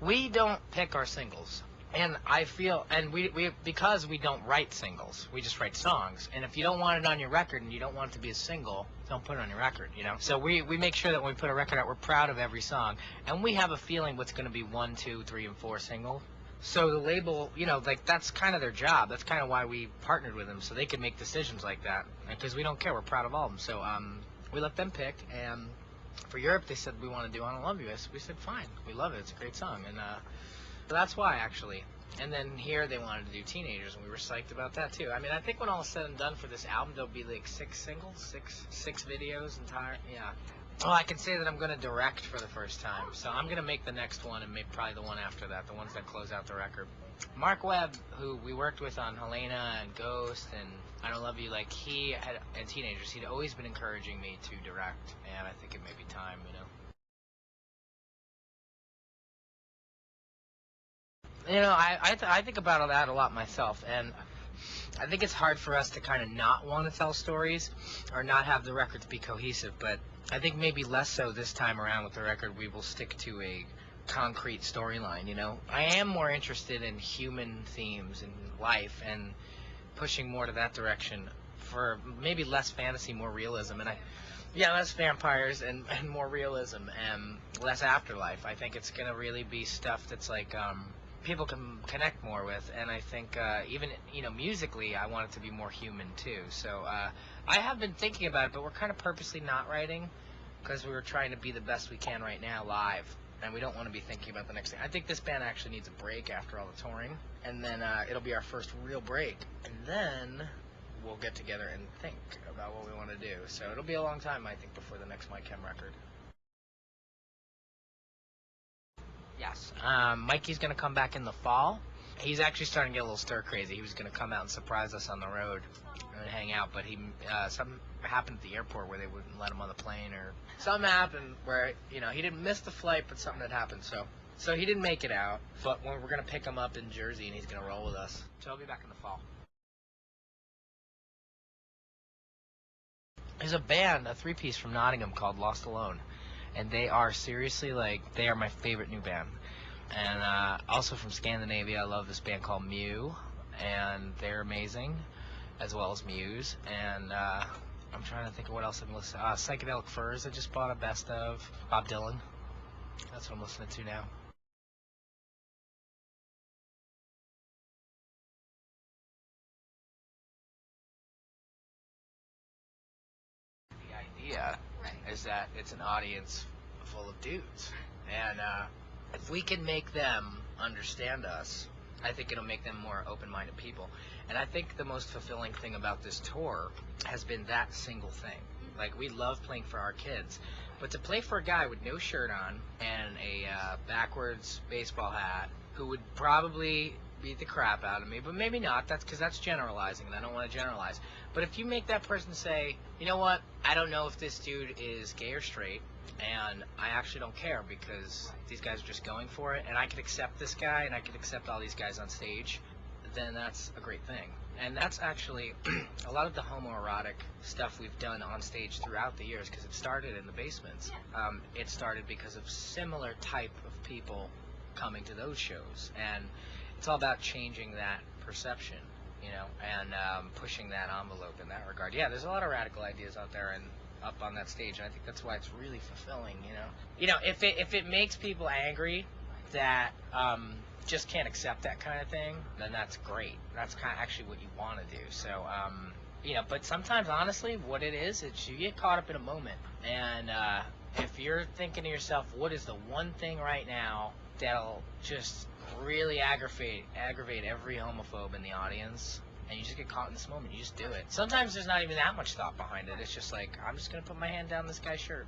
We don't pick our singles. And I feel, and we because we don't write singles, we just write songs. And if you don't want it on your record and you don't want it to be a single, don't put it on your record, you know? So we make sure that when we put a record out, we're proud of every song. And we have a feeling what's going to be 1, 2, 3, and 4 single. So the label, you know, like that's kind of their job. That's kind of why we partnered with them, so they could make decisions like that. Because we don't care, we're proud of all of them. So we let them pick, and for Europe, they said we want to do I Don't Love You. We said fine, we love it, it's a great song. And so that's why, actually. And then here they wanted to do Teenagers, and we were psyched about that too. I mean, I think when all is said and done for this album, there'll be like 6 singles, six videos entire. Yeah. Well, I can say that I'm going to direct for the first time, so I'm going to make the next one and make probably the one after that, the ones that close out the record. Mark Webb, who we worked with on Helena and Ghost and I Don't Love You, like and Teenagers, he'd always been encouraging me to direct, and I think it may be time, you know. You know, I think about that a lot myself, and I think it's hard for us to kind of not want to tell stories or not have the records be cohesive, but I think maybe less so this time around with the record. We will stick to a concrete storyline, you know. I am more interested in human themes and life and pushing more to that direction for maybe less fantasy, more realism, and less vampires and more realism and less afterlife. I think it's going to really be stuff that's like people can connect more with, and I think even, you know, musically I want it to be more human too. So I have been thinking about it, but we're kind of purposely not writing because we were trying to be the best we can right now live, and we don't want to be thinking about the next thing. I think this band actually needs a break after all the touring, and then it'll be our first real break, and then we'll get together and think about what we want to do. So it'll be a long time, I think, before the next Mike Hem record. Yes. Mikey's going to come back in the fall. He's actually starting to get a little stir crazy. He was going to come out and surprise us on the road and hang out, but something happened at the airport where they wouldn't let him on the plane, or something happened where, you know, he didn't miss the flight, but something had happened. So he didn't make it out, but we're going to pick him up in Jersey, and he's going to roll with us. So he'll be back in the fall. There's a band, a 3-piece from Nottingham called Lost Alone. And they are seriously, like, they are my favorite new band. And also from Scandinavia, I love this band called Mew, and they're amazing, as well as Muse. And I'm trying to think of what else I'm listening to. Psychedelic Furs, I just bought a best of. Bob Dylan, that's what I'm listening to now. The idea is that it's an audience full of dudes, and if we can make them understand us, I think it'll make them more open-minded people. And I think the most fulfilling thing about this tour has been that single thing. Like, we love playing for our kids, but to play for a guy with no shirt on and a backwards baseball hat who would probably beat the crap out of me, but maybe not. That's because that's generalizing, and I don't want to generalize. But if you make that person say, you know what, I don't know if this dude is gay or straight, and I actually don't care because these guys are just going for it, and I can accept this guy, and I can accept all these guys on stage, then that's a great thing. And that's actually a lot of the homoerotic stuff we've done on stage throughout the years, because it started in the basements. It started because of similar type of people coming to those shows, and it's all about changing that perception, you know, and pushing that envelope in that regard. Yeah, there's a lot of radical ideas out there and up on that stage, and I think that's why it's really fulfilling, you know. You know, if it makes people angry that just can't accept that kind of thing, then that's great. That's kind of actually what you want to do. So, you know, but sometimes, honestly, what it is you get caught up in a moment, and if you're thinking to yourself, what is the one thing right now that'll just really aggravate every homophobe in the audience, and you just get caught in this moment, you just do it. Sometimes there's not even that much thought behind it. It's just like, I'm just going to put my hand down this guy's shirt.